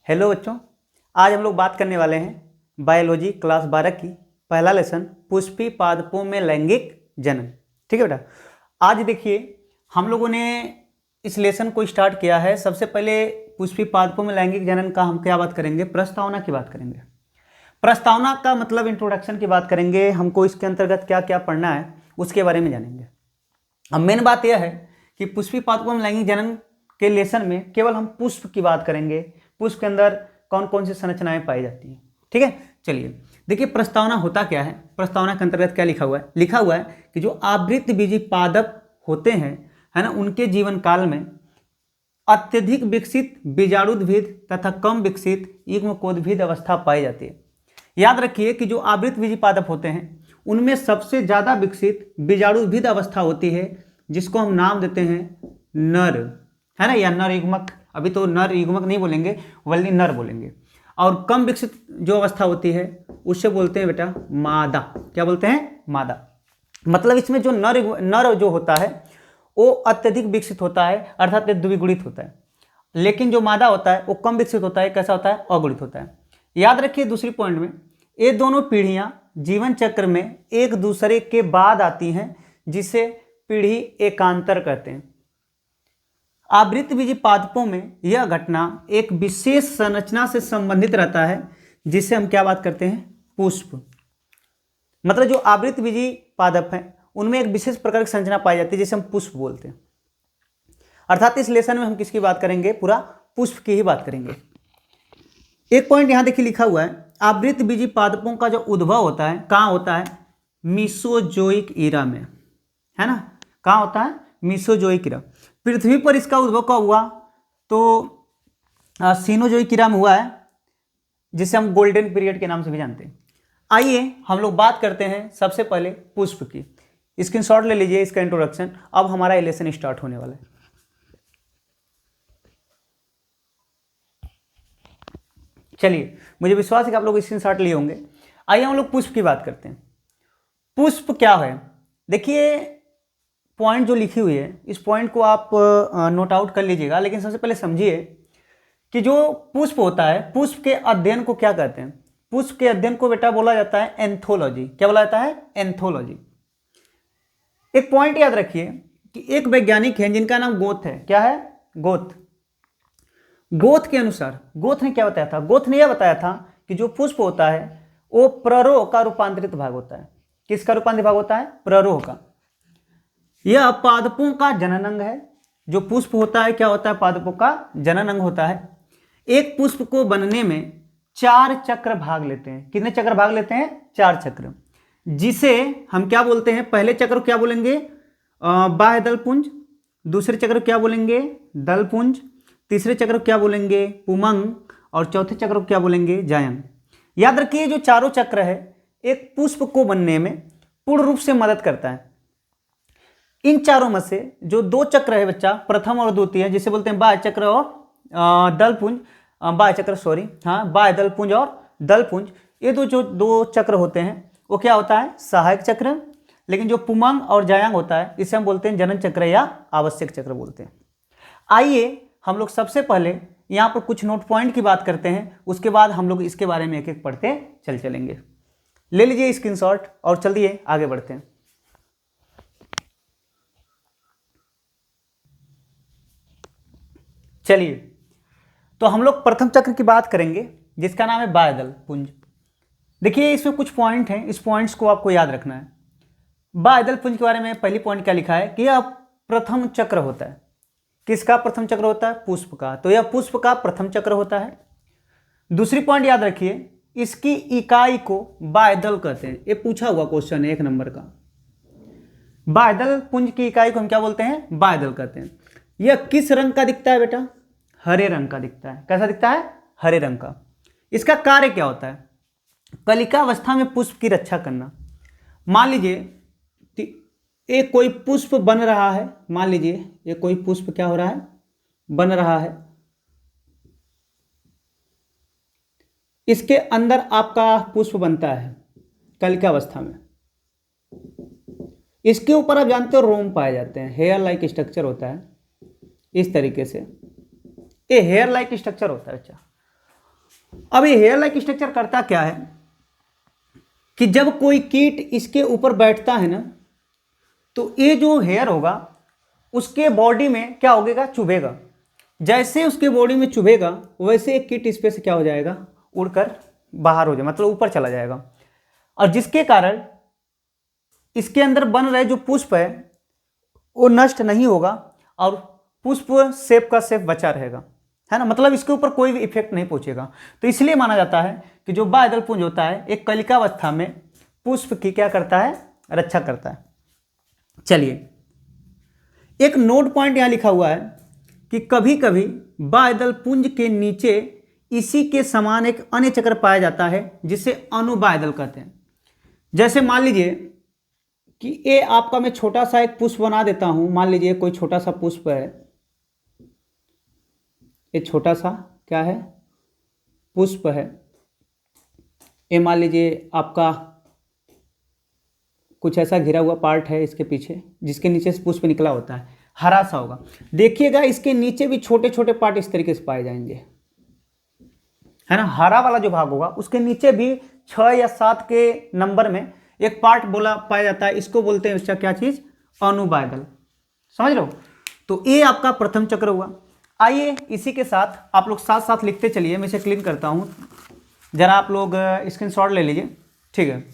Hello बच्चों, आज हम लोग बात करने वाले हैं बायोलॉजी क्लास 12 की पहला लेसन पुष्पी पादपों में लैंगिक जनन। ठीक है बेटा, आज देखिए हम लोगों ने इस लेसन को स्टार्ट किया है। सबसे पहले पुष्पी पादपों में लैंगिक जनन का हम क्या बात करेंगे, प्रस्तावना की बात करेंगे। प्रस्तावना का मतलब इंट्रोडक्शन की बात करेंगे, हमको इसके अंतर्गत क्या क्या पढ़ना है उसके बारे में जानेंगे। अब मेन बात यह है कि पुष्पी पादपों में लैंगिक जनन के लेसन में केवल हम पुष्प की बात करेंगे, पुष्प के अंदर कौन कौन सी संरचनाएं पाई जाती हैं। ठीक है, चलिए देखिए प्रस्तावना होता क्या है। प्रस्तावना के अंतर्गत क्या लिखा हुआ है, लिखा हुआ है कि जो आवृत बीजी पादप होते हैं, है ना, उनके जीवन काल में अत्यधिक विकसित बीजाणुद्भिद तथा कम विकसित युग्मकोद्भिद अवस्था पाई जाती है। याद रखिए कि जो आवृत बीजी पादप होते हैं उनमें सबसे ज्यादा विकसित बीजाणुद्भिद अवस्था होती है, जिसको हम नाम देते हैं नर, है ना, या नर युग्मक। अभी तो नर युग्मक नहीं बोलेंगे, बल्कि नर बोलेंगे। और कम विकसित जो अवस्था होती है उससे बोलते हैं बेटा मादा। क्या बोलते हैं? मादा। मतलब इसमें जो नर जो होता है वो अत्यधिक विकसित होता है, अर्थात द्विगुणित होता है। लेकिन जो मादा होता है वो कम विकसित होता है। कैसा होता है? अगुणित होता है। याद रखिए दूसरी पॉइंट में, ये दोनों पीढ़ियां जीवन चक्र में एक दूसरे के बाद आती हैं, जिसे पीढ़ी एकांतर कहते हैं। आवृत बीजी पादपों में यह घटना एक विशेष संरचना से संबंधित रहता है, जिसे हम क्या बात करते हैं? पुष्प। मतलब जो आवृत बीजी पादप हैं उनमें एक विशेष प्रकार की संरचना पाई जाती है, जिसे हम पुष्प बोलते हैं। अर्थात इस लेसन में हम किसकी बात करेंगे? पूरा पुष्प की ही बात करेंगे। एक पॉइंट यहां देखिए लिखा हुआ है, आवृत बीजी पादपों का जो उद्भव होता है कहां होता है? मीसोजोइक ईरा में, है ना। कहां होता है? मीसोजोइक ईरा। पृथ्वी पर इसका उद्भव कब हुआ? तो सीनोजोइक ईरा में हुआ है, जिसे हम गोल्डन पीरियड के नाम से भी जानते हैं। आइए हम लोग बात करते हैं सबसे पहले पुष्प की। स्क्रीनशॉट ले लीजिए इसका इंट्रोडक्शन। अब हमारा ये लेसन स्टार्ट होने वाला है। चलिए, मुझे विश्वास है कि आप लोग स्क्रीनशॉट लिए होंगे। आइए हम लोग पुष्प की बात करते हैं। पुष्प क्या है? देखिए पॉइंट जो लिखी हुई है इस पॉइंट को आप नोट आउट कर लीजिएगा, लेकिन सबसे पहले समझिए कि जो पुष्प होता है, पुष्प के अध्ययन को क्या कहते हैं? पुष्प के अध्ययन को बेटा बोला जाता है एंथोलॉजी। क्या बोला जाता है? एंथोलॉजी। एक पॉइंट याद रखिए कि एक वैज्ञानिक है जिनका नाम गोथ है। क्या है? गोथ। गोथ के अनुसार, गोथ ने क्या बताया था? गोथ ने यह बताया था कि जो पुष्प होता है वो प्ररोह का रूपांतरित भाग होता है। किसका रूपांतरित भाग होता है? प्ररोह का। यह पादपों का जनन अंग है। जो पुष्प होता है क्या होता है? पादपों का जनन अंग होता है। एक पुष्प को बनने में 4 चक्र भाग लेते हैं। कितने चक्र भाग लेते हैं? 4 चक्र, जिसे हम क्या बोलते हैं? पहले चक्र को क्या बोलेंगे? बाह्य दलपुंज। दूसरे चक्र को क्या बोलेंगे? दलपुंज। तीसरे चक्र को क्या बोलेंगे? पुमंग। और चौथे चक्र को क्या बोलेंगे? जायंग। याद रखिए जो चारों चक्र है एक पुष्प को बनने में पूर्ण रूप से मदद करता है। इन चारों में से जो 2 चक्र है बच्चा, प्रथम और द्वितीय, जिसे बोलते हैं बाह्य चक्र और दलपुंज, बाह्य चक्र सॉरी, हाँ, बाह्य दलपुंज और दलपुंज, ये जो 2 चक्र होते हैं वो क्या होता है? सहायक चक्र। लेकिन जो पुमंग और जायांग होता है इसे हम बोलते हैं जनन चक्र या आवश्यक चक्र बोलते हैं। आइए हम लोग सबसे पहले यहाँ पर कुछ नोट पॉइंट की बात करते हैं, उसके बाद हम लोग इसके बारे में एक एक पढ़ते चलेंगे। ले लीजिए स्क्रीनशॉट और चलिए आगे बढ़ते हैं। चलिए तो हम लोग प्रथम चक्र की बात करेंगे, जिसका नाम है बाह्य दलपुंज। देखिए इसमें कुछ पॉइंट हैं, इस पॉइंट्स को आपको याद रखना है। बाह्य दलपुंज के बारे में पहली पॉइंट क्या लिखा है कि यह प्रथम चक्र होता है। किसका प्रथम चक्र होता है? पुष्प का। तो यह पुष्प का प्रथम चक्र होता है। दूसरी पॉइंट याद रखिए, इसकी इकाई को बाह्यदल कहते हैं। ये पूछा हुआ क्वेश्चन है 1 नंबर का। बाह्यदल पुंज की इकाई को हम क्या बोलते हैं? बाह्यदल कहते हैं। यह किस रंग का दिखता है बेटा? हरे रंग का दिखता है। कैसा दिखता है? हरे रंग का। इसका कार्य क्या होता है? कलिका अवस्था में पुष्प की रक्षा करना। मान लीजिए एक कोई पुष्प बन रहा है, मान लीजिए ये कोई पुष्प क्या हो रहा है? बन रहा है। इसके अंदर आपका पुष्प बनता है कलिका अवस्था में। इसके ऊपर आप जानते हो रोम पाए जाते हैं, हेयर लाइक स्ट्रक्चर होता है इस तरीके से। ये हेयर लाइक स्ट्रक्चर होता है। अच्छा, अब ये हेयर लाइक स्ट्रक्चर करता क्या है कि जब कोई कीट इसके ऊपर बैठता है ना, तो ये जो हेयर होगा उसके बॉडी में क्या होगा, चुभेगा। जैसे उसके बॉडी में चुभेगा वैसे एक कीट इस पे से क्या हो जाएगा, उड़कर बाहर हो जाए, मतलब ऊपर चला जाएगा, और जिसके कारण इसके अंदर बन रहे जो पुष्प है वो नष्ट नहीं होगा और पुष्प सेफ का सेफ बचा रहेगा, है ना। मतलब इसके ऊपर कोई भी इफेक्ट नहीं पहुंचेगा। तो इसलिए माना जाता है कि जो बाह्यदल पुंज होता है एक कलिकावस्था में पुष्प की क्या करता है, रक्षा करता है। चलिए एक नोट पॉइंट यहां लिखा हुआ है कि कभी कभी बाह्यदल पुंज के नीचे इसी के समान एक अन्य चक्र पाया जाता है जिसे अनुबाह्यदल कहते हैं। जैसे मान लीजिए कि ये आपका मैं छोटा सा एक पुष्प बना देता हूं। मान लीजिए कोई छोटा सा पुष्प है, ये छोटा सा क्या है, पुष्प है। ये मान लीजिए आपका कुछ ऐसा घिरा हुआ पार्ट है इसके पीछे जिसके नीचे से पुष्प निकला होता है, हरा सा होगा। देखिएगा इसके नीचे भी छोटे छोटे पार्ट इस तरीके से पाए जाएंगे, है ना। हरा वाला जो भाग होगा उसके नीचे भी 6 या 7 के नंबर में एक पार्ट बोला पाया जाता है, इसको बोलते हैं उसका क्या चीज, अनुबाह्यदल। समझ लो। तो ये आपका प्रथम चक्र हुआ। आइए इसी के साथ आप लोग साथ साथ लिखते चलिए, मैं इसे क्लीन करता हूं, जरा आप लोग स्क्रीनशॉट ले लीजिए, ठीक है।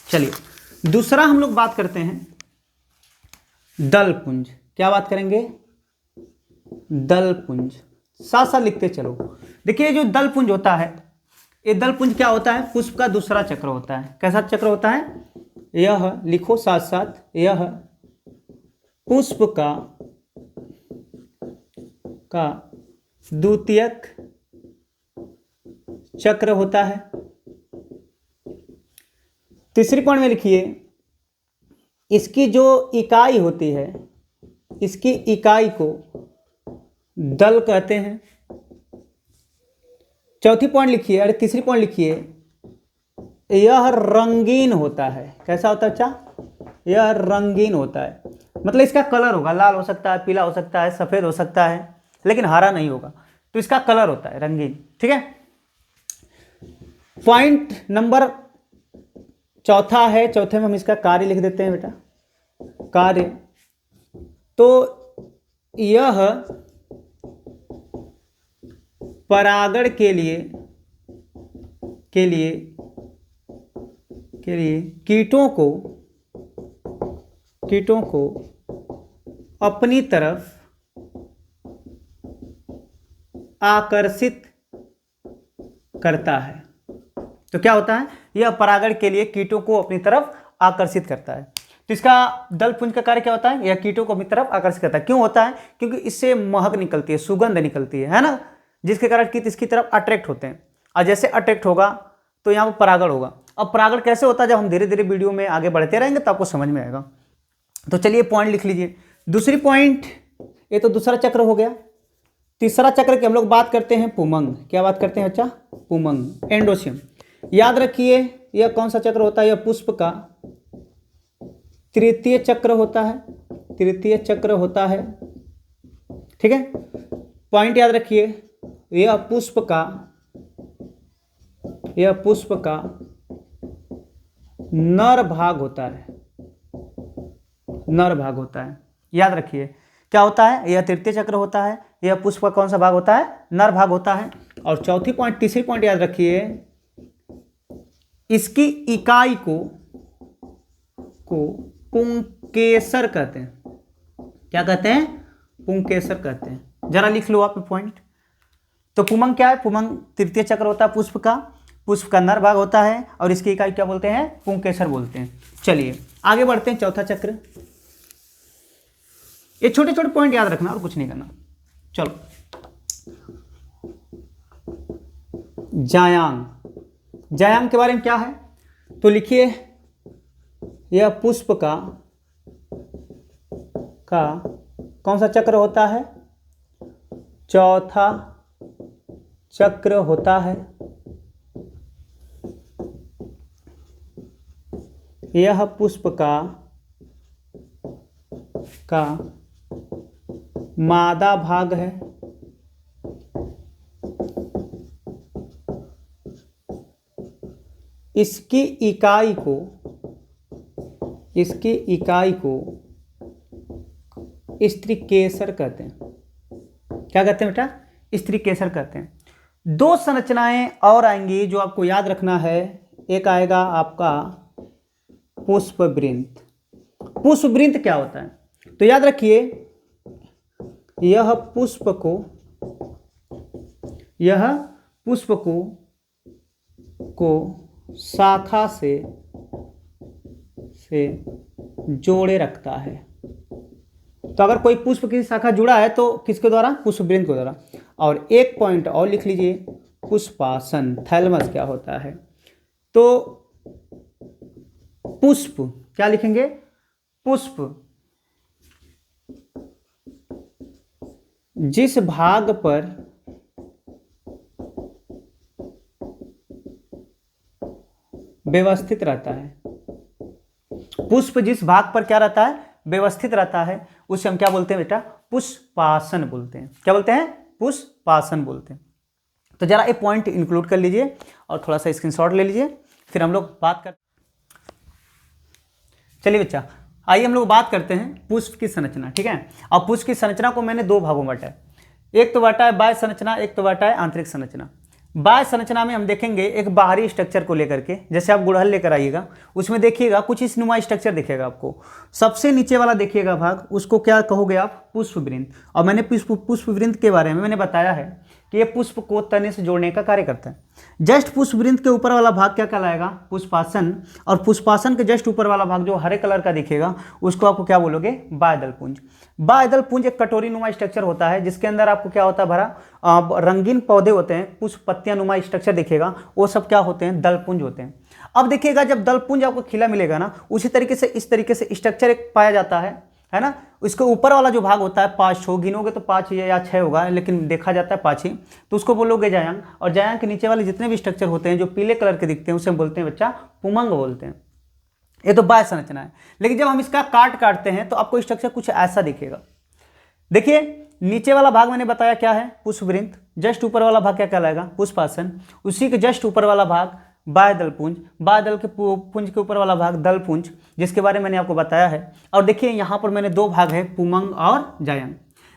चलिए दूसरा हम लोग बात करते हैं दल पुंज। क्या बात करेंगे, दल पुंज। साथ साथ लिखते चलो। देखिए जो दल पुंज होता है, ये दल पुंज क्या होता है, पुष्प का दूसरा चक्र होता है। कैसा चक्र होता है, यह लिखो साथ साथ, यह पुष्प का द्वितीयक चक्र होता है। तीसरी पॉइंट में लिखिए, इसकी जो इकाई होती है, इसकी इकाई को दल कहते हैं। चौथी पॉइंट लिखिए, अरे तीसरी पॉइंट लिखिए, यह रंगीन होता है। कैसा होता है बच्चा, यह रंगीन होता है। मतलब इसका कलर होगा, लाल हो सकता है, पीला हो सकता है, सफेद हो सकता है, लेकिन हरा नहीं होगा। तो इसका कलर होता है रंगीन, ठीक है। पॉइंट नंबर चौथा है, चौथे में हम इसका कार्य लिख देते हैं बेटा, कार्य। तो यह परागण के लिए कीटों को अपनी तरफ आकर्षित करता है। तो क्या होता है, यह परागण के लिए कीटों को अपनी तरफ आकर्षित करता है। तो इसका दल पुंज का कार्य क्या होता है, यह कीटों को अपनी तरफ आकर्षित करता है। क्यों होता है, क्योंकि इससे महक निकलती है, सुगंध निकलती है ना, जिसके कारण कीट इसकी तरफ अट्रैक्ट होते हैं। और जैसे अट्रैक्ट होगा तो यहाँ पर परागण होगा। अब परागण कैसे होता है, जब हम धीरे धीरे वीडियो में आगे बढ़ते रहेंगे तो आपको समझ में आएगा। तो चलिए पॉइंट लिख लीजिए। दूसरी पॉइंट, ये तो दूसरा चक्र हो गया। तीसरा चक्र की हम लोग बात करते हैं पुमंग। क्या बात करते हैं बच्चा, पुमंग, एंडोसियम। याद रखिए यह कौन सा चक्र होता है, यह पुष्प का तृतीय चक्र होता है, तृतीय चक्र होता है, ठीक है। पॉइंट याद रखिए, यह पुष्प का नर भाग होता है, नर भाग होता है। याद रखिए क्या होता है, यह तृतीय चक्र होता है, यह पुष्प का कौन सा भाग होता है, नर भाग होता है। और चौथी पॉइंट, तीसरी पॉइंट याद रखिए, इसकी इकाई को पुंकेसर कहते हैं। क्या कहते हैं, पुंकेसर कहते हैं। जरा लिख लो आप पॉइंट। तो पुमंग क्या है, पुमंग तृतीय चक्र होता है पुष्प का नर भाग होता है, और इसकी इकाई क्या बोलते हैं, पुंकेसर बोलते हैं। चलिए आगे बढ़ते हैं। चौथा चक्र, ये छोटे छोटे पॉइंट याद रखना और कुछ नहीं करना। चलो जायांग, जायांग के बारे में क्या है, तो लिखिए, यह पुष्प का कौन सा चक्र होता है, चौथा चक्र होता है। यह पुष्प का मादा भाग है, इसकी इकाई को स्त्रीकेसर कहते हैं। क्या कहते हैं बेटा? स्त्रीकेसर कहते हैं। दो संरचनाएं और आएंगी जो आपको याद रखना है। एक आएगा आपका पुष्पवृंत। पुष्पवृंत क्या होता है? तो याद रखिए, यह पुष्प को शाखा से जोड़े रखता है। तो अगर कोई पुष्प की शाखा जुड़ा है तो किसके द्वारा? पुष्पवृंत के द्वारा। और एक पॉइंट और लिख लीजिए, पुष्पासन। थैलमस क्या होता है? तो पुष्प क्या लिखेंगे? पुष्प जिस भाग पर व्यवस्थित रहता है, पुष्प जिस भाग पर क्या रहता है? व्यवस्थित रहता है, उसे हम क्या बोलते हैं बेटा? पुष्पासन बोलते हैं। क्या बोलते हैं? पुष्पासन बोलते हैं। तो जरा ये पॉइंट इंक्लूड कर लीजिए और थोड़ा सा स्क्रीनशॉट ले लीजिए, फिर हम लोग बात कर। चलिए बच्चा, आइए हम लोग बात करते हैं पुष्प की संरचना। ठीक है, अब पुष्प की संरचना को मैंने दो भागों में बांटा है। एक तो बांटा है बाह्य संरचना, एक तो बांटा है आंतरिक संरचना। बाह्य संरचना में हम देखेंगे एक बाहरी स्ट्रक्चर को लेकर के, जैसे आप गुड़हल लेकर आइएगा, उसमें देखिएगा कुछ इस नुमा स्ट्रक्चर दिखेगा आपको। सबसे नीचे वाला देखिएगा भाग, उसको क्या कहोगे आप? पुष्पवृंत। और मैंने पुष्पवृंत के बारे में मैंने बताया है कि ये पुष्प को तने से जोड़ने का कार्य करता है। जस्ट पुष्पवृंत के ऊपर वाला भाग क्या कहलाएगा? पुष्पासन। और पुष्पासन के जस्ट ऊपर वाला भाग जो हरे कलर का दिखेगा, उसको आपको क्या बोलोगे? बाह्यदल पुंज। बाह्यदल पुंज एक कटोरी नुमा स्ट्रक्चर होता है, जिसके अंदर आपको क्या होता है? भरा रंगीन पौधे होते हैं, पुष्प पत्तियां नुमा स्ट्रक्चर दिखेगा, वो सब क्या होते हैं? दलपुंज होते हैं। अब देखिएगा, जब दलपुंज आपको खिला मिलेगा ना, उसी तरीके से इस तरीके से स्ट्रक्चर एक पाया जाता है ना। इसके ऊपर वाला जो भाग होता है, 5 हो, गिनोगे तो 5 या 6 होगा, लेकिन देखा जाता है 5 ही, तो उसको बोलोगे जायांग। और जायांग के नीचे वाले जितने भी स्ट्रक्चर होते हैं जो पीले कलर के दिखते हैं, उसे हम बोलते हैं बच्चा पुमंग बोलते हैं। ये तो बाह्य संरचना है। लेकिन जब हम इसका काटते हैं तो आपको स्ट्रक्चर कुछ ऐसा दिखेगा। देखिए, नीचे वाला भाग मैंने बताया क्या है? पुष्पवृंत। जस्ट ऊपर वाला भाग क्या कहलाएगा? पुष्पासन। उसी के जस्ट ऊपर वाला भाग बाह्यदल पुंज। बाह्यदल के पुंज के ऊपर वाला भाग दलपुंज, जिसके बारे में मैंने आपको बताया है। और देखिए यहाँ पर मैंने दो भाग है, पुमंग और जायांग।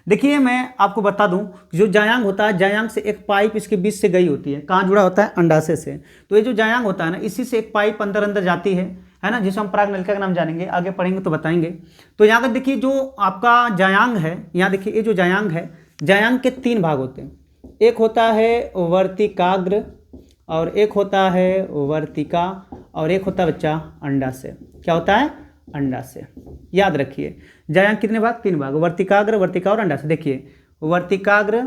देखिए मैं आपको बता दूं, जो जायांग होता है, जायांग से एक पाइप इसके बीच से गई होती है। कहाँ जुड़ा होता है? अंडाशय से। तो ये जो जायांग होता है ना, इसी से एक पाइप अंदर जाती है ना, जिसे हम परागनलिका का नाम जानेंगे, आगे पढ़ेंगे तो बताएंगे। तो यहाँ पर देखिए जो आपका जायांग है, यहाँ देखिए ये जो जायांग है, जायांग के 3 भाग होते हैं। एक होता है वर्तिकाग्र, और एक होता है वर्तिका, और एक होता है बच्चा अंडाशय। क्या होता है? अंडाशय। याद रखिए, जायांग कितने भाग? 3 भाग, वर्तिकाग्र, वर्तिका और अंडाशय। देखिए वर्तिकाग्र,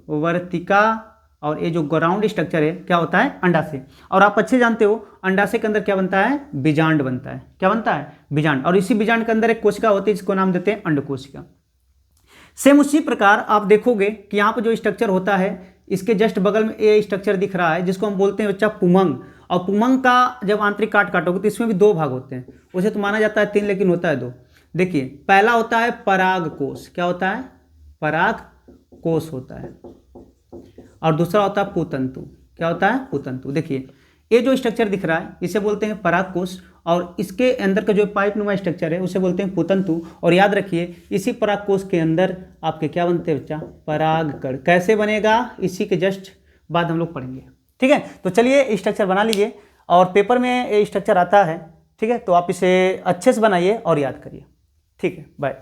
वर्तिका और ये जो ग्राउंड स्ट्रक्चर है क्या होता है? अंडाशय। और आप अच्छे जानते हो अंडाशय के अंदर क्या बनता है? बीजांड बनता है। क्या बनता है? बीजांड। और इसी बीजांड के अंदर एक कोशिका होती है जिसको नाम देते हैं अंडकोशिका। सेम उसी प्रकार आप देखोगे कि यहाँ पर जो स्ट्रक्चर होता है, इसके जस्ट बगल में ये स्ट्रक्चर दिख रहा है, जिसको हम बोलते हैं बच्चा पुमंग। और पुमंग का जब आंतरिक काटोगे तो इसमें भी 2 भाग होते हैं। उसे तो माना जाता है 3, लेकिन होता है 2। देखिए पहला होता है परागकोश। क्या होता है? परागकोश होता है। और दूसरा होता है पुतंतु। क्या होता है? पुतंतु। देखिए ये जो स्ट्रक्चर दिख रहा है, इसे बोलते हैं परागकोश, और इसके अंदर का जो पाइप नुमा स्ट्रक्चर है उसे बोलते हैं पुतंतु। और याद रखिए, इसी परागकोश के अंदर आपके क्या बनते हैं बच्चा? परागकण। कैसे बनेगा? इसी के जस्ट बाद हम लोग पढ़ेंगे। ठीक है, तो चलिए स्ट्रक्चर बना लीजिए, और पेपर में ये स्ट्रक्चर आता है। ठीक है, तो आप इसे अच्छे से बनाइए और याद करिए। ठीक है, बाय।